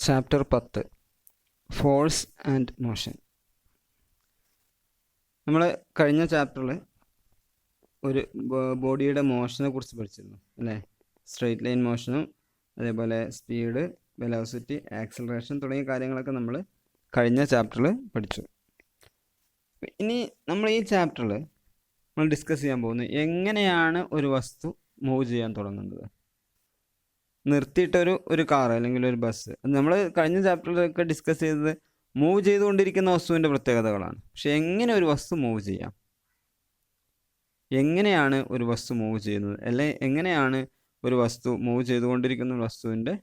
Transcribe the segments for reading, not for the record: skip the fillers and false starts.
Chapter 10 force and motion. നമ്മൾ കഴിഞ്ഞ ചാപ്റ്ററിൽ ഒരു ബോഡിയുടെ മോഷനെ കുറിച്ച് പഠിച്ചിരുന്നു അല്ലേ? സ്ട്രെയിറ്റ് ലൈൻ മോഷനും അതേപോലെ സ്പീഡ്, വെലോസിറ്റി, ആക്സിലറേഷൻ തുടങ്ങിയ കാര്യങ്ങളൊക്കെ നമ്മൾ കഴിഞ്ഞ ചാപ്റ്ററിൽ പഠിച്ചു. ഇനി നമ്മൾ ഈ ചാപ്റ്ററിൽ നമ്മൾ ഡിസ്കസ് ചെയ്യാൻ പോകുന്നത് എങ്ങനെയാണ് ഒരു വസ്തു മൂവ് ചെയ്യാൻ തുടങ്ങുന്നത്. നിർത്തിയിട്ടൊരു കാർ അല്ലെങ്കിൽ ഒരു ബസ്, നമ്മൾ കഴിഞ്ഞ ചാപ്റ്ററിലൊക്കെ ഡിസ്കസ് ചെയ്തത് മൂവ് ചെയ്തുകൊണ്ടിരിക്കുന്ന വസ്തുവിൻ്റെ പ്രത്യേകതകളാണ്. പക്ഷെ എങ്ങനെ ഒരു വസ്തു മൂവ് ചെയ്യാം, എങ്ങനെയാണ് ഒരു വസ്തു മൂവ് ചെയ്യുന്നത്, അല്ലെങ്കിൽ എങ്ങനെയാണ് ഒരു വസ്തു മൂവ് ചെയ്തുകൊണ്ടിരിക്കുന്ന വസ്തുവിൻ്റെ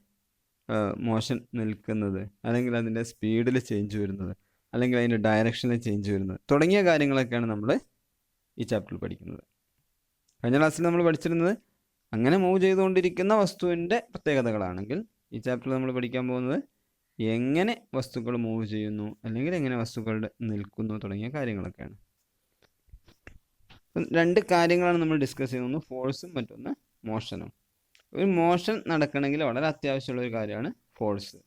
മോഷൻ നിൽക്കുന്നത്, അല്ലെങ്കിൽ അതിൻ്റെ സ്പീഡിൽ ചേഞ്ച് വരുന്നത്, അല്ലെങ്കിൽ അതിൻ്റെ ഡയറക്ഷനിൽ ചേഞ്ച് വരുന്നത് തുടങ്ങിയ കാര്യങ്ങളൊക്കെയാണ് നമ്മൾ ഈ ചാപ്റ്ററിൽ പഠിക്കുന്നത്. കഴിഞ്ഞ ക്ലാസ്സിൽ നമ്മൾ പഠിച്ചിരുന്നത് അങ്ങനെ മൂവ് ചെയ്തുകൊണ്ടിരിക്കുന്ന വസ്തുവിൻ്റെ പ്രത്യേകതകളാണെങ്കിൽ, ഈ ചാപ്റ്ററിൽ നമ്മൾ പഠിക്കാൻ പോകുന്നത് എങ്ങനെ വസ്തുക്കൾ മൂവ് ചെയ്യുന്നു, അല്ലെങ്കിൽ എങ്ങനെ വസ്തുക്കൾ നിൽക്കുന്നു തുടങ്ങിയ കാര്യങ്ങളൊക്കെയാണ്. രണ്ട് കാര്യങ്ങളാണ് നമ്മൾ ഡിസ്കസ് ചെയ്യുന്നത്, ഫോഴ്സും മറ്റൊന്ന് മോഷനും. ഒരു മോഷൻ നടക്കണമെങ്കിൽ വളരെ അത്യാവശ്യമുള്ള ഒരു കാര്യമാണ് ഫോഴ്സ്.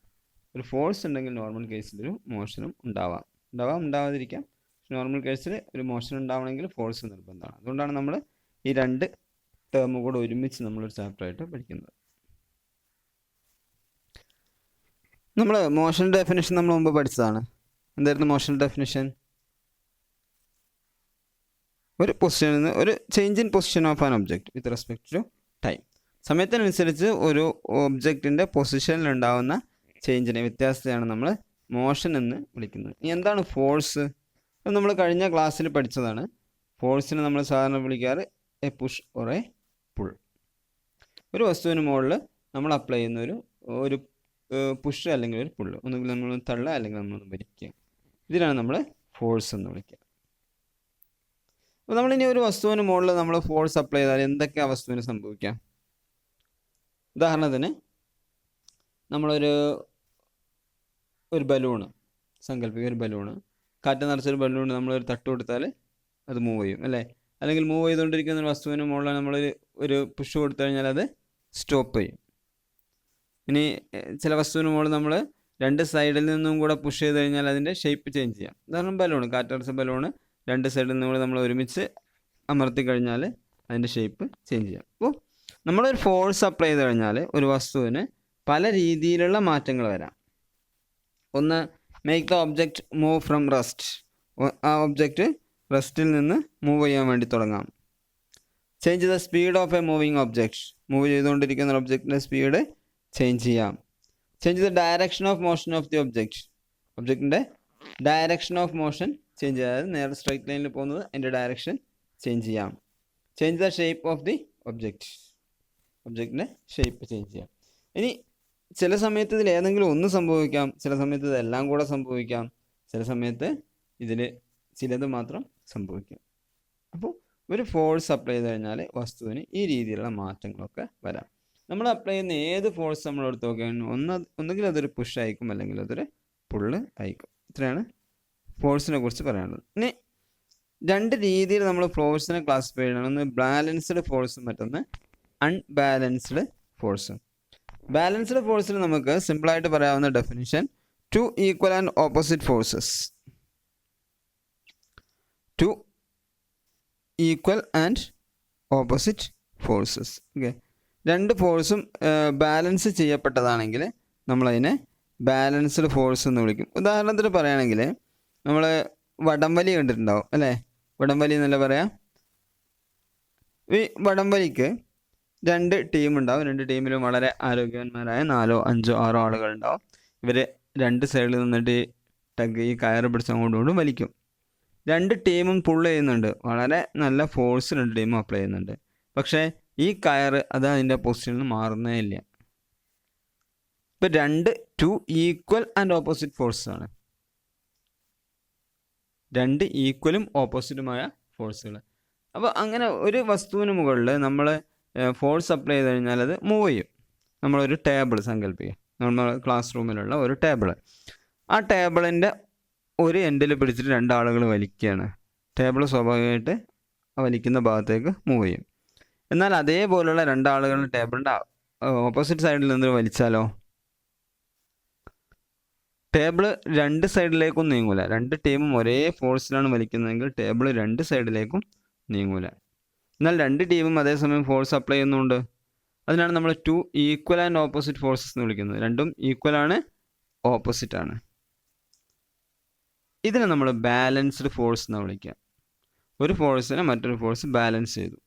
ഒരു ഫോഴ്സ് ഉണ്ടെങ്കിൽ നോർമൽ കേസിലൊരു മോഷനും ഉണ്ടാവാതിരിക്കാം. നോർമൽ കേസിൽ ഒരു മോഷൻ ഉണ്ടാവണമെങ്കിൽ ഫോഴ്സ് നിർബന്ധമാണ്. അതുകൊണ്ടാണ് നമ്മൾ ഈ രണ്ട് ടേം കൂടെ ഒരുമിച്ച് നമ്മളൊരു ചാപ്റ്ററായിട്ട് പഠിക്കുന്നത്. നമ്മൾ മോഷൻ ഡെഫിനിഷൻ നമ്മൾ മുമ്പ് പഠിച്ചതാണ്. എന്തായിരുന്നു മോഷൻ ഡെഫിനിഷൻ? ഒരു പൊസിഷനിൽ നിന്ന് ഒരു change in position of an object with respect to time. സമയത്തിനനുസരിച്ച് ഒരു ഒബ്ജക്റ്റിൻ്റെ പൊസിഷനിൽ ഉണ്ടാകുന്ന ചേഞ്ചിനെ, വ്യത്യാസത്തെയാണ് നമ്മൾ മോഷൻ എന്ന് വിളിക്കുന്നത്. ഇനി എന്താണ് ഫോഴ്സ്? അത് നമ്മൾ കഴിഞ്ഞ ക്ലാസ്സിൽ പഠിച്ചതാണ്. ഫോഴ്സിനെ നമ്മൾ സാധാരണ വിളിക്കാറ് a push or a pull. ഒരു വസ്തുവിന് മുകളിൽ നമ്മൾ അപ്ലൈ ചെയ്യുന്ന ഒരു പുഷ് അല്ലെങ്കിൽ ഒരു പുള്ള്, ഒന്നുകിൽ നമ്മൾ തള്ളുക അല്ലെങ്കിൽ നമ്മൾ വലിക്കുക, ഇതിനാണ് നമ്മൾ ഫോഴ്സ് എന്ന് വിളിക്കുക. അപ്പോൾ നമ്മളിനി ഒരു വസ്തുവിന് മുകളിൽ നമ്മൾ ഫോഴ്സ് അപ്ലൈ ചെയ്താൽ എന്തൊക്കെയാണ് വസ്തുവിന് സംഭവിക്കാം? ഉദാഹരണത്തിന് നമ്മളൊരു ബലൂണ് സങ്കല്പിക്കുക. ഒരു ബലൂണ്, കാറ്റ് നിറച്ചൊരു ബലൂണ് നമ്മളൊരു തട്ട് കൊടുത്താൽ അത് മൂവ് ചെയ്യും അല്ലേ? അല്ലെങ്കിൽ മൂവ് ചെയ്തുകൊണ്ടിരിക്കുന്ന ഒരു വസ്തുവിന് മുകളിൽ നമ്മൾ ഒരു പുഷ് കൊടുത്തു കഴിഞ്ഞാൽ അത് സ്റ്റോപ്പ് ചെയ്യും. ഇനി ചില വസ്തുവിന് മുകളിൽ നമ്മൾ രണ്ട് സൈഡിൽ നിന്നും കൂടെ പുഷ് ചെയ്ത് കഴിഞ്ഞാൽ അതിൻ്റെ ഷേപ്പ് ചേഞ്ച് ചെയ്യാം. ഉദാഹരണം ബലൂണ്, കാറ്റടച്ച ബലൂണ് രണ്ട് സൈഡിൽ നിന്നും കൂടെ നമ്മൾ ഒരുമിച്ച് അമർത്തി കഴിഞ്ഞാൽ അതിൻ്റെ ഷേപ്പ് ചേഞ്ച് ചെയ്യാം. അപ്പോൾ നമ്മളൊരു ഫോഴ്സ് അപ്ലൈ ചെയ്ത് കഴിഞ്ഞാൽ ഒരു വസ്തുവിന് പല രീതിയിലുള്ള മാറ്റങ്ങൾ വരാം. ഒന്ന്, make the object move from rest. ആ ഒബ്ജക്റ്റ് റെസ്റ്റിൽ നിന്ന് മൂവ് ചെയ്യാൻ വേണ്ടി തുടങ്ങാം. Change the speed of a moving object. Move ചെയ്തുകൊണ്ടിരിക്കുന്ന ഒബ്ജക്റ്റിൻ്റെ സ്പീഡ് ചേഞ്ച് ചെയ്യാം. Change the direction of motion of the object. ഒബ്ജക്റ്റിൻ്റെ ഡയറക്ഷൻ ഓഫ് മോഷൻ ചേഞ്ച് ചെയ്യാം. അതായത് നേരെ സ്ട്രൈറ്റ് ലൈനിൽ പോകുന്നത് അതിൻ്റെ ഡയറക്ഷൻ ചേഞ്ച് ചെയ്യാം. Change the shape of the object. ഒബ്ജക്റ്റിൻ്റെ ഷേപ്പ് ചേഞ്ച് ചെയ്യാം. ഇനി ചില സമയത്ത് ഇതിൽ ഏതെങ്കിലും ഒന്ന് സംഭവിക്കാം, ചില സമയത്ത് ഇതെല്ലാം കൂടെ സംഭവിക്കാം, ചില സമയത്ത് ഇതിൽ ചിലത് മാത്രം സംഭവിക്കാം. അപ്പോൾ ഒരു ഫോഴ്സ് അപ്ലൈ ചെയ്ത് കഴിഞ്ഞാൽ വസ്തുവിന് ഈ രീതിയിലുള്ള മാറ്റങ്ങളൊക്കെ വരാം. നമ്മൾ അപ്ലൈ ചെയ്യുന്ന ഏത് ഫോഴ്സ് നമ്മൾ എടുത്ത് നോക്കുകയാണെങ്കിൽ ഒന്നുകിൽ അതൊരു പുഷ് ആയിരിക്കും, അല്ലെങ്കിൽ അതൊരു പുള്ള് ആയിരിക്കും. ഇത്രയാണ് ഫോഴ്സിനെ കുറിച്ച് പറയാനുള്ളത്. ഇനി രണ്ട് രീതിയിൽ നമ്മൾ ഫോഴ്സിനെ ക്ലാസിഫൈ ചെയ്യണം. ഒന്ന് ബാലൻസ്ഡ് ഫോഴ്സും മറ്റൊന്ന് അൺബാലൻസ്ഡ് ഫോഴ്സും. ബാലൻസ്ഡ് ഫോഴ്സിൽ നമുക്ക് സിമ്പിളായിട്ട് പറയാവുന്ന definition two equal and opposite forces. Two equal and opposite forces. Okay, രണ്ട് ഫോഴ്സും ബാലൻസ് ചെയ്യപ്പെട്ടതാണെങ്കിൽ നമ്മളതിനെ ബാലൻസ്ഡ് ഫോഴ്സ് എന്ന് വിളിക്കും. ഉദാഹരണത്തിന് പറയുകയാണെങ്കിൽ നമ്മൾ വടംവലി കണ്ടിട്ടുണ്ടാവും അല്ലേ? വടംവലി എന്നല്ല പറയാം. ഈ വടംവലിക്ക് രണ്ട് ടീം ഉണ്ടാവും. രണ്ട് ടീമിലും വളരെ ആരോഗ്യവാന്മാരായ 4, 5, 6 ആളുകൾ ഉണ്ടാവും. ഇവർ രണ്ട് സൈഡിൽ നിന്നിട്ട് ഈ കയറ് പിടിച്ച് അങ്ങോട്ടും വലിക്കും. രണ്ട് ടീമും പുള്ള് ചെയ്യുന്നുണ്ട്. വളരെ നല്ല ഫോഴ്സ് രണ്ട് ടീമും അപ്ലൈ ചെയ്യുന്നുണ്ട്. പക്ഷേ ഈ കയറ് അത് അതിൻ്റെ പൊസിഷനിൽ നിന്ന് മാറുന്നേ ഇല്ല. ഇപ്പം two equal and opposite force ആണ്. രണ്ട് ഈക്വലും ഓപ്പോസിറ്റുമായ ഫോഴ്സുകൾ. അപ്പോൾ അങ്ങനെ ഒരു വസ്തുവിന് മുകളിൽ നമ്മൾ ഫോഴ്സ് അപ്ലൈ ചെയ്ത് കഴിഞ്ഞാൽ അത് മൂവ് ചെയ്യും. നമ്മളൊരു ടേബിൾ സങ്കല്പിക്കുക, നമ്മൾ ക്ലാസ് റൂമിലുള്ള ഒരു ടേബിൾ. ആ ടേബിളിൻ്റെ ഒരു എൻഡിൽ പിടിച്ചിട്ട് രണ്ടാളുകൾ വലിക്കുകയാണ്. ടേബിൾ സ്വാഭാവികമായിട്ട് വലിക്കുന്ന ഭാഗത്തേക്ക് മൂവ് ചെയ്യും. എന്നാൽ അതേപോലുള്ള രണ്ടാളുകൾ ടേബിളിൻ്റെ ഓപ്പോസിറ്റ് സൈഡിൽ നിന്ന് വലിച്ചാലോ ടേബിൾ രണ്ട് സൈഡിലേക്കും നീങ്ങൂല. രണ്ട് ടീമും ഒരേ ഫോഴ്സിലാണ് വലിക്കുന്നതെങ്കിൽ ടേബിൾ രണ്ട് സൈഡിലേക്കും നീങ്ങൂല. എന്നാൽ രണ്ട് ടീമും അതേസമയം ഫോഴ്സ് അപ്ലൈ ചെയ്യുന്നുണ്ട്. അതിനാണ് നമ്മൾ two equal and opposite forces എന്ന് വിളിക്കുന്നത്. രണ്ടും ഈക്വൽ ആണ്, ഓപ്പോസിറ്റ് ആണ്. ഇതിനെ നമ്മൾ ബാലൻസ്ഡ് ഫോഴ്സ് എന്ന് വിളിക്കുക. ഒരു ഫോഴ്സിനെ മറ്റൊരു ഫോഴ്സ് ബാലൻസ് ചെയ്തു.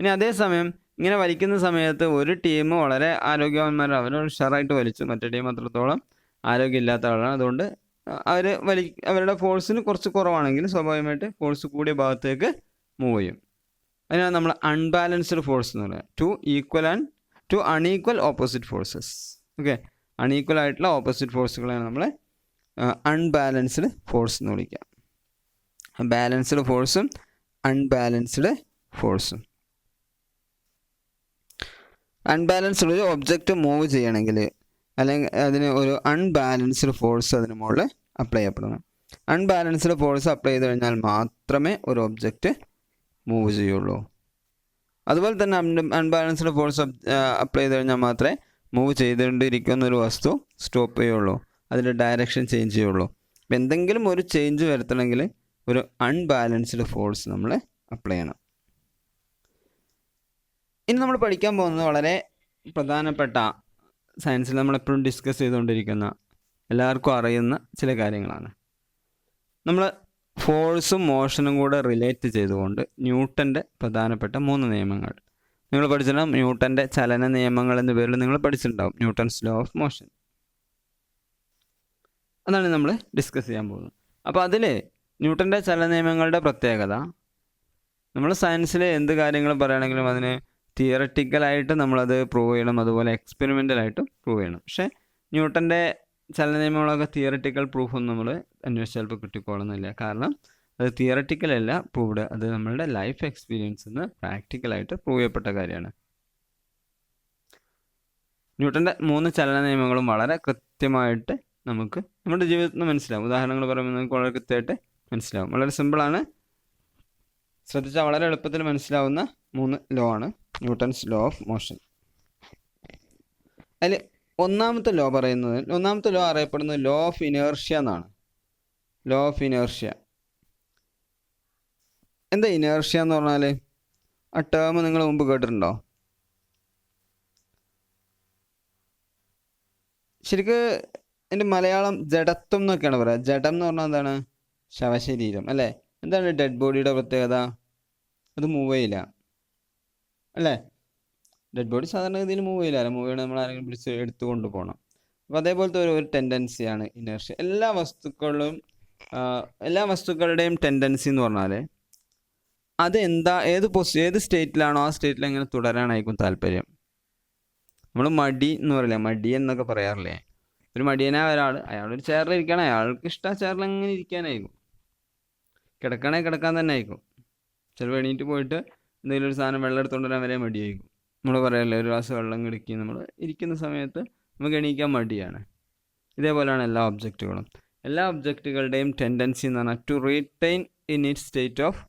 ഇനി അതേസമയം ഇങ്ങനെ വലിക്കുന്ന സമയത്ത് ഒരു ടീം വളരെ ആരോഗ്യവാന്മാർ, അവർ ഉഷാറായിട്ട് വലിച്ചു, മറ്റേ ടീം അത്രത്തോളം ആരോഗ്യമില്ലാത്ത ആളാണ്. അതുകൊണ്ട് അവരുടെ ഫോഴ്സിന് കുറച്ച് കുറവാണെങ്കിൽ സ്വാഭാവികമായിട്ട് ഫോഴ്സ് കൂടിയ ഭാഗത്തേക്ക് മൂവ് ചെയ്യും. അതിനാണ് നമ്മൾ അൺബാലൻസ്ഡ് ഫോഴ്സ് എന്ന് പറയുന്നത്. Two unequal opposite forces. Okay, unequal ആയിട്ടുള്ള ഓപ്പോസിറ്റ് ഫോഴ്സുകളാണ് നമ്മൾ അൺബാലൻസ്ഡ് ഫോഴ്സ് എന്ന് വിളിക്കുക. ബാലൻസ്ഡ് ഫോഴ്സും അൺബാലൻസ്ഡ് ഫോഴ്സും. അൺബാലൻസ്ഡ് ഒരു ഒബ്ജക്റ്റ് മൂവ് ചെയ്യണമെങ്കിൽ അല്ലെങ്കിൽ അതിന് ഒരു അൺബാലൻസ്ഡ് ഫോഴ്സ് അതിന് മുകളിൽ അപ്ലൈ ചെയ്യപ്പെടണം. അൺബാലൻസ്ഡ് ഫോഴ്സ് അപ്ലൈ ചെയ്ത് കഴിഞ്ഞാൽ മാത്രമേ ഒരു ഒബ്ജക്റ്റ് മൂവ് ചെയ്യുള്ളൂ. അതുപോലെ തന്നെ അൺബാലൻസ്ഡ് ഫോഴ്സ് അപ്ലൈ ചെയ്ത് കഴിഞ്ഞാൽ മാത്രമേ മൂവ് ചെയ്തുകൊണ്ടിരിക്കുന്ന ഒരു വസ്തു സ്റ്റോപ്പ് ചെയ്യുള്ളൂ, അതിൻ്റെ ഡയറക്ഷൻ ചേഞ്ച് ചെയ്യുള്ളൂ. അപ്പം എന്തെങ്കിലും ഒരു ചേഞ്ച് വരുത്തണമെങ്കിൽ ഒരു അൺബാലൻസ്ഡ് ഫോഴ്സ് നമ്മൾ അപ്ലൈ ചെയ്യണം. ഇനി നമ്മൾ പഠിക്കാൻ പോകുന്നത് വളരെ പ്രധാനപ്പെട്ട, സയൻസിൽ നമ്മളെപ്പോഴും ഡിസ്കസ് ചെയ്തുകൊണ്ടിരിക്കുന്ന, എല്ലാവർക്കും അറിയുന്ന ചില കാര്യങ്ങളാണ്. നമ്മൾ ഫോഴ്സും മോഷനും കൂടെ റിലേറ്റ് ചെയ്തുകൊണ്ട് ന്യൂട്ടൻ്റെ പ്രധാനപ്പെട്ട 3 നിയമങ്ങൾ നിങ്ങൾ പഠിച്ചിട്ടുണ്ടാവും. ന്യൂട്ടൻ്റെ ചലന നിയമങ്ങൾ എന്ന പേരിൽ നിങ്ങൾ പഠിച്ചിട്ടുണ്ടാവും. ന്യൂട്ടൺസ് ലോ ഓഫ് മോഷൻ, അതാണ് നമ്മൾ ഡിസ്കസ് ചെയ്യാൻ പോകുന്നത്. അപ്പോൾ അതിൽ ന്യൂട്ടൻ്റെ ചലന നിയമങ്ങളുടെ പ്രത്യേകത, നമ്മൾ സയൻസിൽ എന്ത് കാര്യങ്ങൾ പറയുകയാണെങ്കിലും അതിന് തിയററ്റിക്കലായിട്ട് നമ്മളത് പ്രൂവ് ചെയ്യണം, അതുപോലെ എക്സ്പെരിമെൻ്റലായിട്ടും പ്രൂവ് ചെയ്യണം. പക്ഷേ ന്യൂട്ടൻ്റെ ചലന നിയമങ്ങളൊക്കെ തിയററ്റിക്കൽ പ്രൂഫൊന്നും നമ്മൾ അന്വേഷിച്ചാൽ ചിലപ്പോൾ കിട്ടിക്കോളുന്നില്ല. കാരണം അത് തിയററ്റിക്കലല്ല പ്രൂവ്ഡ്, അത് നമ്മളുടെ ലൈഫ് എക്സ്പീരിയൻസിൽ നിന്ന് പ്രാക്ടിക്കലായിട്ട് പ്രൂവ് ചെയ്യപ്പെട്ട കാര്യമാണ്. ന്യൂട്ടൻ്റെ 3 ചലന നിയമങ്ങളും വളരെ കൃത്യമായിട്ട് നമുക്ക് നമ്മുടെ ജീവിതത്തിൽ നിന്ന് മനസ്സിലാവും. ഉദാഹരണങ്ങൾ പറയുമ്പോൾ നമുക്ക് വളരെ കൃത്യമായിട്ട് മനസ്സിലാവും. വളരെ സിമ്പിളാണ്, ശ്രദ്ധിച്ചാൽ വളരെ എളുപ്പത്തിൽ മനസ്സിലാവുന്ന 3 ലോ ആണ് ന്യൂട്ടൺസ് ലോ ഓഫ് മോഷൻ. അതിൽ ഒന്നാമത്തെ ലോ അറിയപ്പെടുന്നത് ലോ ഓഫ് ഇനേർഷ്യ എന്നാണ്. Law of inertia. എന്താ ഇനേർഷ്യ എന്ന് പറഞ്ഞാൽ? ആ ടേം നിങ്ങൾ മുമ്പ് കേട്ടിട്ടുണ്ടോ? ശരിക്ക് എൻ്റെ മലയാളം ജഡത്വം എന്നൊക്കെയാണ് പറയുക. ജഡം എന്ന് പറഞ്ഞാൽ എന്താണ്? ശവശരീരം അല്ലേ? എന്താണ് ഡെഡ് ബോഡിയുടെ പ്രത്യേകത? അത് മൂവ് ചെയ്യില്ല അല്ലേ? ഡെഡ് ബോഡി സാധാരണഗതിയിൽ മൂവ് ചെയ്യില്ല. മൂവ് ചെയ്യണം, നമ്മൾ ആരെങ്കിലും പിടിച്ച് എടുത്തു കൊണ്ടുപോകണം. അപ്പോൾ അതേപോലത്തെ ഒരു ടെൻഡൻസിയാണ് ഇനേർഷ്യ. എല്ലാ വസ്തുക്കളുടെയും ടെൻഡൻസി എന്ന് പറഞ്ഞാൽ അത് ഏത് സ്റ്റേറ്റിലാണോ ആ സ്റ്റേറ്റിൽ എങ്ങനെ തുടരാനായിരിക്കും താല്പര്യം. നമ്മൾ മടി എന്ന് പറയില്ലേ, മടി എന്നൊക്കെ പറയാറില്ലേ? ഒരു മടിയനായ അയാളൊരു ചെയറിലിരിക്കണം, അയാൾക്ക് ഇഷ്ടം ചെയറിൽ അങ്ങനെ ഇരിക്കാനായിരിക്കും. കിടക്കാൻ തന്നെ ആയിരിക്കും. ചിലപ്പോൾ എണീറ്റ് പോയിട്ട് എന്തെങ്കിലും ഒരു സാധനം വെള്ളം എടുത്തുകൊണ്ട് വരാൻ വരെ മടിയായിരിക്കും. നമ്മൾ പറയാറില്ലേ, ഒരു ഗ്ലാസ് വെള്ളം കിടക്കി നമ്മൾ ഇരിക്കുന്ന സമയത്ത് നമുക്ക് എണീക്കാൻ മടിയാണ്. ഇതേപോലെയാണ് എല്ലാ ഒബ്ജക്റ്റുകളുടെയും ടെൻഡൻസി എന്ന് പറഞ്ഞാൽ to retain in its state of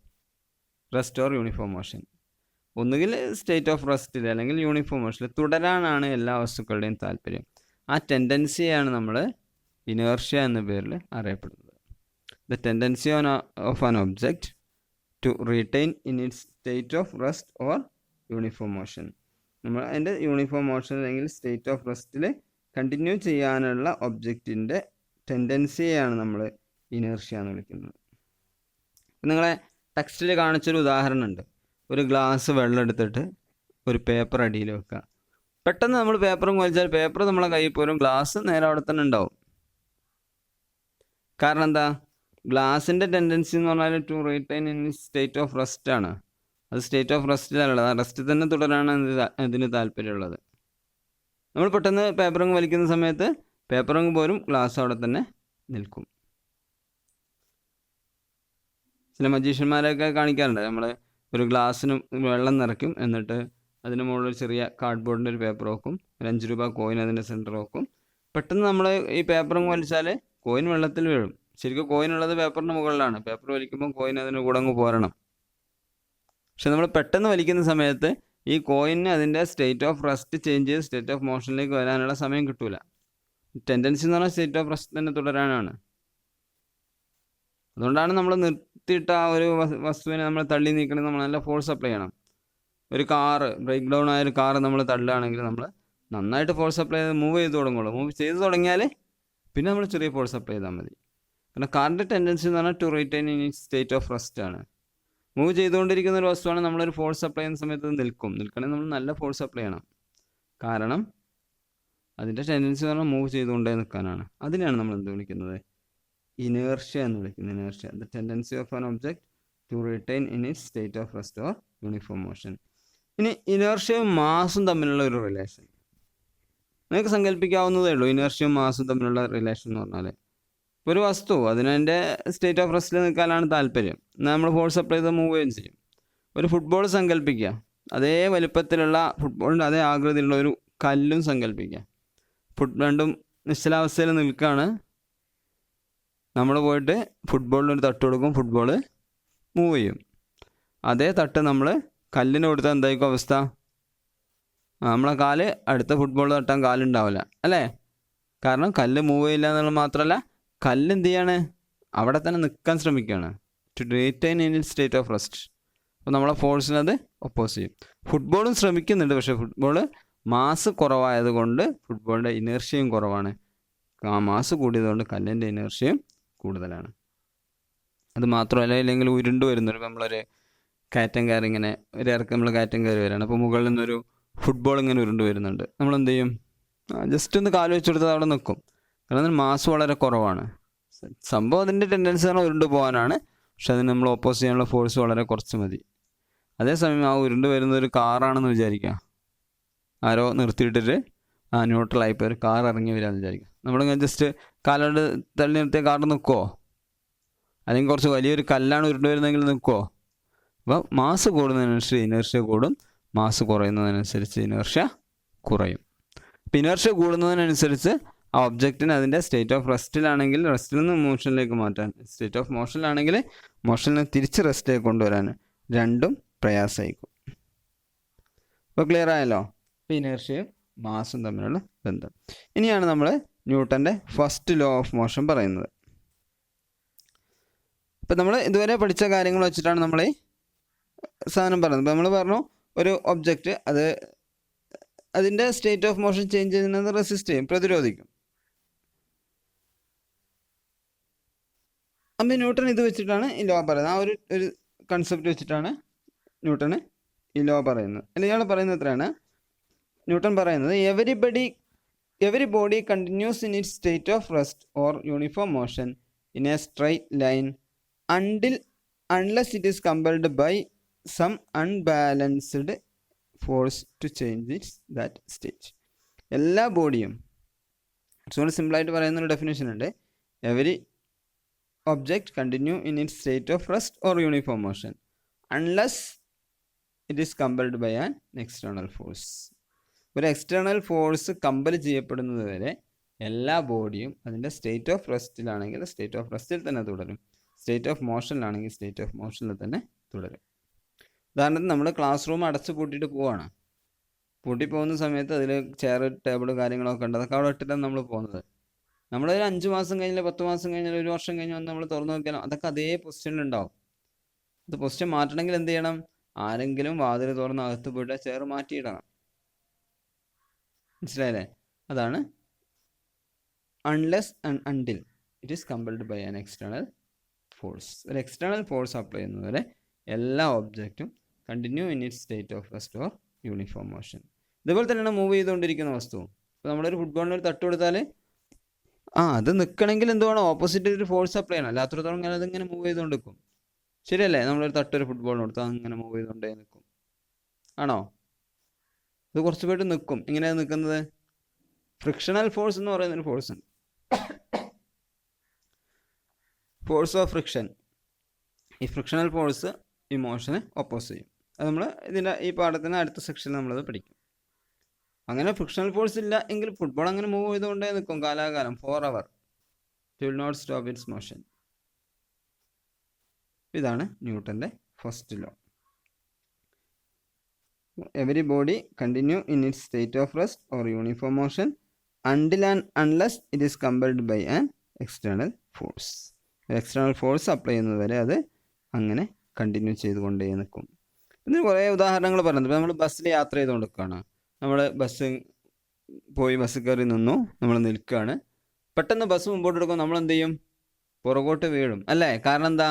rest or uniform motion. ഒന്നുകിൽ സ്റ്റേറ്റ് ഓഫ് റെസ്റ്റിൽ അല്ലെങ്കിൽ യൂണിഫോം മോഷനിൽ തുടരാനാണ് എല്ലാ വസ്തുക്കളുടെയും താല്പര്യം. ആ ടെൻഡൻസിയാണ് നമ്മൾ ഇനേർഷ്യ എന്ന പേരിൽ അറിയപ്പെടുന്നത്. The tendency of an object to retain in its state of rest or uniform motion. നമ്മൾ അതിൻ്റെ യൂണിഫോം മോഷൻ അല്ലെങ്കിൽ സ്റ്റേറ്റ് ഓഫ് റെസ്റ്റിൽ കണ്ടിന്യൂ ചെയ്യാനുള്ള ഒബ്ജക്റ്റിൻ്റെ ടെൻഡൻസിയെയാണ് നമ്മൾ ഇനേർഷ്യ എന്ന് വിളിക്കുന്നത്. നിങ്ങളെ ടെക്സ്റ്റിൽ കാണിച്ചൊരു ഉദാഹരണമുണ്ട്. ഒരു ഗ്ലാസ് വെള്ളം എടുത്തിട്ട് ഒരു പേപ്പർ അടിയിൽ വെക്കുക. പെട്ടെന്ന് നമ്മൾ പേപ്പറും വലിച്ചാൽ പേപ്പർ നമ്മളെ കയ്യിൽ പോരും, ഗ്ലാസ് നേരെ അവിടെ തന്നെ ഉണ്ടാവും. കാരണം എന്താ? ഗ്ലാസിൻ്റെ ടെൻഡൻസി എന്ന് പറഞ്ഞാൽ to retain in state of rest ആണ്. അത് സ്റ്റേറ്റ് ഓഫ് റെസ്റ്റിലുള്ളത്, ആ റെസ്റ്റിൽ തന്നെ തുടരാനാണ് ഇതിന് താല്പര്യമുള്ളത്. നമ്മൾ പെട്ടെന്ന് പേപ്പറിങ് വലിക്കുന്ന സമയത്ത് പേപ്പറിങ് പോരും, ഗ്ലാസ് അവിടെ തന്നെ നിൽക്കും. ചില മജീഷ്യന്മാരൊക്കെ കാണിക്കാറുണ്ട്. നമ്മൾ ഒരു ഗ്ലാസ്സിന് വെള്ളം നിറയ്ക്കും, എന്നിട്ട് അതിന് മുകളിൽ ചെറിയ കാർഡ്ബോർഡിൻ്റെ ഒരു പേപ്പർ വെക്കും, ഒരു 5 രൂപ കോയിൻ അതിൻ്റെ സെൻറ്റർ വെക്കും. പെട്ടെന്ന് നമ്മൾ ഈ പേപ്പറിങ് വലിച്ചാൽ കോയിൻ വെള്ളത്തിൽ വീഴും. ശരിക്കും കോയിൻ ഉള്ളത് പേപ്പറിന് മുകളിലാണ്. പേപ്പർ വലിക്കുമ്പോൾ കോയിൻ അതിന് കൂടെ അങ്ങ് പോരണം. പക്ഷെ നമ്മൾ പെട്ടെന്ന് വലിക്കുന്ന സമയത്ത് ഈ കോയിന് അതിൻ്റെ സ്റ്റേറ്റ് ഓഫ് റെസ്റ്റ് ചേഞ്ച് ചെയ്ത് സ്റ്റേറ്റ് ഓഫ് മോഷനിലേക്ക് വരാനുള്ള സമയം കിട്ടൂല. ടെൻഡൻസി എന്ന് പറഞ്ഞാൽ സ്റ്റേറ്റ് ഓഫ് റെസ്റ്റ് തന്നെ തുടരാനാണ്. അതുകൊണ്ടാണ് നമ്മൾ നിർത്തിയിട്ട് ആ ഒരു വസ്തുവിനെ നമ്മൾ തള്ളി നീക്കണമെങ്കിൽ നമ്മൾ നല്ല ഫോഴ്സ് അപ്ലൈ ചെയ്യണം. ഒരു കാറ് ബ്രേക്ക് ഡൗൺ ആയ ഒരു കാറ് നമ്മൾ തള്ളുകയാണെങ്കിൽ നമ്മൾ നന്നായിട്ട് ഫോഴ്സ് അപ്ലൈ ചെയ്ത് മൂവ് ചെയ്ത് തുടങ്ങുള്ളൂ. മൂവ് ചെയ്ത് തുടങ്ങിയാൽ പിന്നെ നമ്മൾ ചെറിയ ഫോഴ്സ് അപ്ലൈ ചെയ്താൽ മതി. കാരണം കാറിൻ്റെ ടെൻഡൻസി എന്ന് പറഞ്ഞാൽ to retain in state of rest ആണ്. മൂവ് ചെയ്തുകൊണ്ടിരിക്കുന്ന ഒരു വസ്തുവാണ്, നമ്മളൊരു ഫോഴ്സ് അപ്ലൈ ചെയ്യുന്ന സമയത്ത് നിൽക്കണമെങ്കിൽ നമ്മൾ നല്ല ഫോഴ്സ് അപ്ലൈ ചെയ്യണം. കാരണം അതിൻ്റെ ടെൻഡൻസി എന്ന് പറഞ്ഞാൽ മൂവ് ചെയ്തുകൊണ്ടേ നിൽക്കാനാണ്. അതിനെയാണ് നമ്മൾ എന്ത് വിളിക്കുന്നത്? ഇനേർഷ്യ എന്ന് വിളിക്കുന്നത്. Inertia, the tendency of an object to retain in it state of rest or uniform motion. ഇനി ഇനേർഷ്യയും മാസും തമ്മിലുള്ള ഒരു റിലേഷൻ നിങ്ങൾക്ക് സങ്കല്പിക്കാവുന്നതേ ഉള്ളൂ. ഇനേർഷ്യയും മാസും തമ്മിലുള്ള റിലേഷൻ എന്ന് പറഞ്ഞാൽ ഒരു വസ്തു അതിനെ സ്റ്റേറ്റ് ഓഫ് റെസ്റ്റിൽ നിൽക്കാനാണ് താല്പര്യം. എന്നാൽ നമ്മൾ ഫോഴ്സ് അപ്ലൈ ചെയ്ത് മൂവ് ചെയ്യുകയും ചെയ്യും. ഒരു ഫുട്ബോൾ സങ്കല്പിക്കുക, അതേ വലുപ്പത്തിലുള്ള ഫുട്ബോളിൻ്റെ അതേ ആകൃതിയിലുള്ള ഒരു കല്ലും സങ്കല്പിക്കുക. രണ്ടും നിശ്ചലാവസ്ഥയിൽ നിൽക്കുകയാണ്. നമ്മൾ പോയിട്ട് ഫുട്ബോളിനൊരു തട്ട് കൊടുക്കും, ഫുട്ബോൾ മൂവ് ചെയ്യും. അതേ തട്ട് നമ്മൾ കല്ലിന് കൊടുത്താൽ എന്തായിരിക്കും അവസ്ഥ? നമ്മളെ കാല് അടുത്ത ഫുട്ബോൾ തട്ടാൻ കാലുണ്ടാവില്ല അല്ലേ? കാരണം കല്ല് മൂവ് ചെയ്യില്ല എന്നുള്ളത് മാത്രമല്ല, കല്ല് എന്ത് ചെയ്യാണ്? അവിടെ തന്നെ നിൽക്കാൻ ശ്രമിക്കുകയാണ്, to retain in it state of rest. അപ്പോൾ നമ്മളെ ഫോഴ്സിനത് ഒപ്പോസ് ചെയ്യും. ഫുട്ബോളും ശ്രമിക്കുന്നുണ്ട്, പക്ഷേ ഫുട്ബോൾ മാസ് കുറവായതുകൊണ്ട് ഫുട്ബോളിൻ്റെ ഇനേർഷ്യയും കുറവാണ്. മാസ് കൂടിയതുകൊണ്ട് കല്ലിൻ്റെ ഇനേർഷ്യയും കൂടുതലാണ്. അത് മാത്രമല്ല, ഇല്ലെങ്കിൽ ഉരുണ്ട് വരുന്നൊരു നമ്മളൊരു കയറ്റം കയറി ഇങ്ങനെ ഒരു ഇറക്കം നമ്മൾ കയറ്റം കയറി വരികയാണ്. അപ്പോൾ മുകളിൽ നിന്നൊരു ഫുട്ബോൾ ഇങ്ങനെ ഉരുണ്ട് വരുന്നുണ്ട്. നമ്മൾ എന്ത് ചെയ്യും? ജസ്റ്റ് ഒന്ന് കാല് വെച്ച് കൊടുത്താൽ അവിടെ നിൽക്കും. കാരണം അതിന് മാസ് വളരെ കുറവാണ്. സംഭവം അതിൻ്റെ ടെൻഡൻസി പറഞ്ഞാൽ ഉരുണ്ട് പോകാനാണ്, പക്ഷെ അതിന് നമ്മൾ ഓപ്പോസ് ചെയ്യാനുള്ള ഫോഴ്സ് വളരെ കുറച്ച് മതി. അതേസമയം ആ ഉരുണ്ട് വരുന്ന ഒരു കാറാണെന്ന് വിചാരിക്കുക. ആരോ നിർത്തിയിട്ടിട്ട് ന്യൂട്രലായിപ്പോൾ ഒരു കാർ ഇറങ്ങി വരികയെന്ന് വിചാരിക്കുക. നമ്മളിങ്ങനെ ജസ്റ്റ് കാലോട് തള്ളി നിർത്തിയ കാർ നിൽക്കുമോ? അല്ലെങ്കിൽ കുറച്ച് വലിയൊരു കല്ലാണ് ഉരുണ്ട് വരുന്നതെങ്കിൽ നിൽക്കുമോ? അപ്പോൾ മാസ് കൂടുന്നതിനനുസരിച്ച് ഇനേർഷ്യ കൂടും, മാസ് കുറയുന്നതിനനുസരിച്ച് ഇനേർഷ്യ കുറയും. അപ്പോൾ ഇനേർഷ്യ കൂടുന്നതിനനുസരിച്ച് ആ ഒബ്ജക്റ്റിന് അതിൻ്റെ സ്റ്റേറ്റ് ഓഫ് റെസ്റ്റിലാണെങ്കിൽ റെസ്റ്റിൽ നിന്ന് മോഷനിലേക്ക് മാറ്റാൻ, സ്റ്റേറ്റ് ഓഫ് മോഷനിലാണെങ്കിൽ മോഷനിൽ നിന്ന് തിരിച്ച് റെസ്റ്റിലേക്ക് കൊണ്ടുവരാൻ രണ്ടും പ്രയാസമായിരിക്കും. അപ്പോൾ ക്ലിയർ ആയല്ലോ? അപ്പോൾ ഇനേർഷ്യയും മാസും തമ്മിലുള്ള ബന്ധം. ഇനിയാണ് നമ്മൾ ന്യൂട്ടൻ്റെ ഫസ്റ്റ് ലോ ഓഫ് മോഷൻ പറയുന്നത്. ഇപ്പം നമ്മൾ ഇതുവരെ പഠിച്ച കാര്യങ്ങൾ വെച്ചിട്ടാണ് നമ്മൾ ഈ സാധനം പറയുന്നത്. ഇപ്പം നമ്മൾ പറഞ്ഞു ഒരു ഒബ്ജക്റ്റ് അത് അതിൻ്റെ സ്റ്റേറ്റ് ഓഫ് മോഷൻ ചേഞ്ച് ചെയ്യുന്നത് റെസിസ്റ്റ് ചെയ്യും, പ്രതിരോധിക്കും. അപ്പം ന്യൂട്ടൺ ഇത് വെച്ചിട്ടാണ് ഈ ലോ പറയുന്നത്. ആ ഒരു കൺസെപ്റ്റ് വെച്ചിട്ടാണ് ന്യൂട്ടന് ഈ ലോ പറയുന്നത്. അല്ലെങ്കിൽ ഇയാൾ പറയുന്നത് എത്രയാണ്? ന്യൂട്ടൺ പറയുന്നത് every body continuous in it state of rest or uniform motion in A straight line unless it is compelled by some unbalanced force to change that state. എല്ലാ ബോഡിയും കുറച്ചുകൂടി സിമ്പിളായിട്ട് പറയുന്നൊരു ഡെഫിനേഷൻ ഉണ്ട്. Every object continue in it state of rest or uniform motion unless it is compelled by an external force. ഒരു external force compel ചെയ്യപ്പെടുന്നത് വരെ എല്ലാ ബോഡിയും അതിൻ്റെ സ്റ്റേറ്റ് ഓഫ് റെസ്റ്റിലാണെങ്കിൽ സ്റ്റേറ്റ് ഓഫ് റെസ്റ്റിൽ തന്നെ തുടരും, സ്റ്റേറ്റ് ഓഫ് മോഷനിലാണെങ്കിൽ സ്റ്റേറ്റ് ഓഫ് മോഷനിൽ തന്നെ തുടരും. ഉദാഹരണത്തിന് നമ്മൾ ക്ലാസ് റൂം അടച്ച് പൂട്ടിയിട്ട് പോവുകയാണ്. പൂട്ടിപ്പോകുന്ന സമയത്ത് അതിൽ ചെയർ ടേബിൾ കാര്യങ്ങളൊക്കെ ഉണ്ട്, അതൊക്കെ അവിടെ ഇട്ടിട്ടാണ് നമ്മൾ പോകുന്നത്. നമ്മളൊരു 5 മാസം കഴിഞ്ഞാൽ 10 മാസം കഴിഞ്ഞാൽ 1 വർഷം കഴിഞ്ഞ് വന്ന് നമ്മൾ തുറന്നു നോക്കിയാലും അതൊക്കെ അതേ പൊസിഷനിലുണ്ടാവും. അത് പൊസിഷൻ മാറ്റണമെങ്കിൽ എന്ത് ചെയ്യണം? ആരെങ്കിലും വാതിൽ തുറന്ന് അകത്ത് പോയിട്ട് ചെയർ മാറ്റിയിടണം. മനസ്സിലായില്ലേ? അതാണ് unless and until it is compelled by an external force. ഒരു എക്സ്റ്റേണൽ ഫോഴ്സ് അപ്ലൈ ചെയ്യുന്നതുവരെ എല്ലാ ഒബ്ജക്റ്റും continue in it state of rest or uniform motion. ഇതുപോലെ തന്നെയാണ് മൂവ് ചെയ്തുകൊണ്ടിരിക്കുന്ന വസ്തു. ഇപ്പോൾ നമ്മളൊരു ഫുട്ബോളിന് ഒരു തട്ട് കൊടുത്താൽ അത് നിൽക്കണമെങ്കിൽ എന്തുവേണം? ഓപ്പോസിറ്റ് ഒരു ഫോഴ്സ് അപ്ലൈ ചെയ്യണം. അല്ലാത്തടത്തോളം ഇങ്ങനെ അതിങ്ങനെ മൂവ് ചെയ്തുകൊണ്ട് നിൽക്കും. ശരിയല്ലേ? നമ്മളൊരു തട്ടൊരു ഫുട്ബോളിന് കൊടുത്താൽ അങ്ങനെ മൂവ് ചെയ്തുകൊണ്ടേ നിൽക്കും. ആണോ? ഇത് കുറച്ച് പോയിട്ട് നിൽക്കും. എങ്ങനെയാണ് നിൽക്കുന്നത്? ഫ്രിക്ഷണൽ ഫോഴ്സ് എന്ന് പറയുന്നൊരു ഫോഴ്സ് ഉണ്ട്, ഫോഴ്സ് ഓഫ് ഫ്രിക്ഷൻ. ഈ ഫ്രിക്ഷണൽ ഫോഴ്സ് ഈ മോഷനെ ഒപ്പോസ് ചെയ്യും. അത് നമ്മൾ ഈ പാഠത്തിന് അടുത്ത സെക്ഷനിൽ നമ്മളത് പഠിക്കും. അങ്ങനെ ഫ്രിക്ഷണൽ ഫോഴ്സ് ഇല്ല എങ്കിൽ ഫുട്ബോൾ അങ്ങനെ മൂവ് ചെയ്തുകൊണ്ടേ നിൽക്കും കാലാകാലം, forever. It will not stop its motion. ഇതാണ് ന്യൂട്ടൻ്റെ first law. Every body continue in its state of rest or uniform motion until and unless it is compelled by an external force. External force apply ചെയ്യുന്നത് വരെ അത് അങ്ങനെ continue ചെയ്തുകൊണ്ടേ നിൽക്കും. ഇതിന് കുറേ ഉദാഹരണങ്ങൾ പറയുന്നത്. ഇപ്പോൾ നമ്മൾ ബസ്സിൽ യാത്ര ചെയ്തുകൊണ്ട് നിൽക്കുകയാണ്, നമ്മൾ ബസ് കയറി നിന്നു, നമ്മൾ നിൽക്കുകയാണ്, പെട്ടെന്ന് ബസ് മുമ്പോട്ട് എടുക്കുമ്പോൾ നമ്മൾ എന്ത് ചെയ്യും? പുറകോട്ട് വീഴും അല്ലേ? കാരണം എന്താ?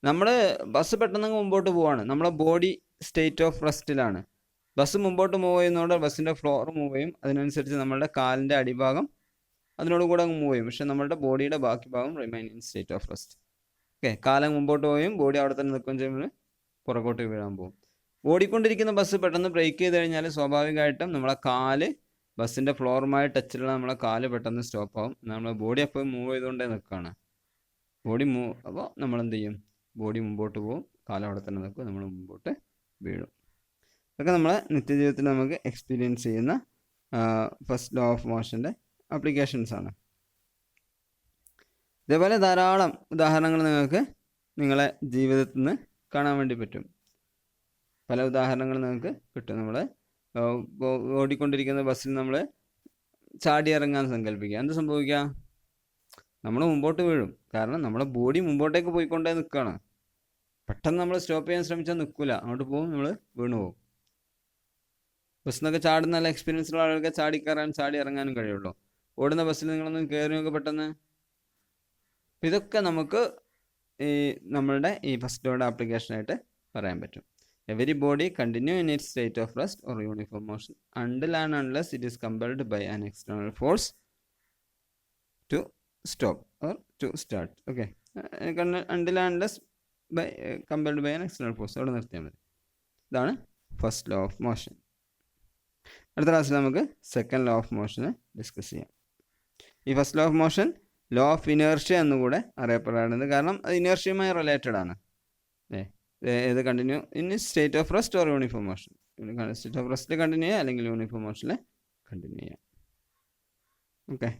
നമ്മൾ ബസ് പെട്ടെന്ന് മുമ്പോട്ട് പോവാണ്, നമ്മളെ ബോഡി സ്റ്റേറ്റ് ഓഫ് റെസ്റ്റിലാണ്. ബസ് മുമ്പോട്ട് മൂവ് ചെയ്യുന്നതോടെ ബസ്സിൻ്റെ ഫ്ലോർ മൂവ് ചെയ്യും, അതിനനുസരിച്ച് നമ്മളുടെ കാലിൻ്റെ അടിഭാഗം അതിനോട് കൂടെ അങ്ങ് മൂവ് ചെയ്യും. പക്ഷെ നമ്മളുടെ ബോഡിയുടെ ബാക്കി ഭാഗം remain in state of rest. Okay, കാലം മുമ്പോട്ട് പോയും ബോഡി അവിടെ തന്നെ നിൽക്കുകയും ചെയ്യുമ്പോൾ പുറകോട്ട് വീഴാൻ പോകും. ഓടിക്കൊണ്ടിരിക്കുന്ന ബസ് പെട്ടെന്ന് ബ്രേക്ക് ചെയ്ത് കഴിഞ്ഞാൽ സ്വാഭാവികമായിട്ടും നമ്മളെ കാല് ബസ്സിൻ്റെ ഫ്ലോറുമായി ടച്ചിലുള്ള നമ്മളെ കാല് പെട്ടെന്ന് സ്റ്റോപ്പ് ആവും. നമ്മളെ ബോഡി അപ്പോൾ മൂവ് ചെയ്തുകൊണ്ടേ നിൽക്കുകയാണ്. അപ്പോൾ നമ്മൾ എന്ത് ചെയ്യും? ബോഡി മുമ്പോട്ട് പോകും, കാലം അവിടെ തന്നെ നിൽക്കും, നമ്മൾ മുമ്പോട്ട് വീഴും. ഇതൊക്കെ നമ്മളെ നിത്യജീവിതത്തിൽ നമുക്ക് എക്സ്പീരിയൻസ് ചെയ്യുന്ന ഫസ്റ്റ് ലോ ഓഫ് മോഷൻ്റെ ആപ്ലിക്കേഷൻസ് ആണ്. ഇതേപോലെ ധാരാളം ഉദാഹരണങ്ങൾ നിങ്ങൾക്ക് നിങ്ങളെ ജീവിതത്തിൽ നിന്ന് കാണാൻ വേണ്ടി പറ്റും. പല ഉദാഹരണങ്ങൾ നിങ്ങൾക്ക് കിട്ടും. നമ്മൾ ഓടിക്കൊണ്ടിരിക്കുന്ന ബസ്സിൽ നമ്മൾ ചാടി ഇറങ്ങാൻ സങ്കല്പിക്കുക, എന്ത് സംഭവിക്കുക? നമ്മൾ മുമ്പോട്ട് വീഴും. കാരണം നമ്മുടെ ബോഡി മുമ്പോട്ടേക്ക് പോയിക്കൊണ്ടേ നിൽക്കുകയാണ്. പെട്ടെന്ന് നമ്മൾ സ്റ്റോപ്പ് ചെയ്യാൻ ശ്രമിച്ചാൽ നിൽക്കില്ല, അങ്ങോട്ട് പോകും, നമ്മൾ വീണു പോകും. ബസ്സിനൊക്കെ ചാടുന്ന നല്ല എക്സ്പീരിയൻസ് ഉള്ള ആളുകൾക്ക് ചാടി ഇറങ്ങാനും കഴിയുള്ളൂ. ഓടുന്ന ബസ്സിൽ നിങ്ങളൊന്നും കയറി നോക്കുക പെട്ടെന്ന്. ഇതൊക്കെ നമുക്ക് നമ്മളുടെ ഈ ഫസ്റ്റ് ലോയുടെ ആപ്ലിക്കേഷനായിട്ട് പറയാൻ പറ്റും. Every body continue in its state of rest or uniform motion until and unless it is compelled by an external force to stop or to start. Okay, until and unless compelled by an external force. അവിടെ നിർത്തിയാൽ മതി. ഇതാണ് first law of motion. അടുത്ത ക്ലാസ്സിൽ നമുക്ക് second law of മോഷനെ discuss ചെയ്യാം. ഈ first law of motion law of inertia എന്നുകൂടെ അറിയപ്പെടാറുണ്ട്. കാരണം അത് ഇനേർഷ്യയുമായി റിലേറ്റഡ് ആണ്. ഏത് continue in state of rest or uniform motion. State of റെസ്റ്റിൽ കണ്ടിന്യൂ ചെയ്യുക അല്ലെങ്കിൽ യൂണിഫോം മോഷനിൽ കണ്ടിന്യൂ ചെയ്യാം. ഓക്കെ.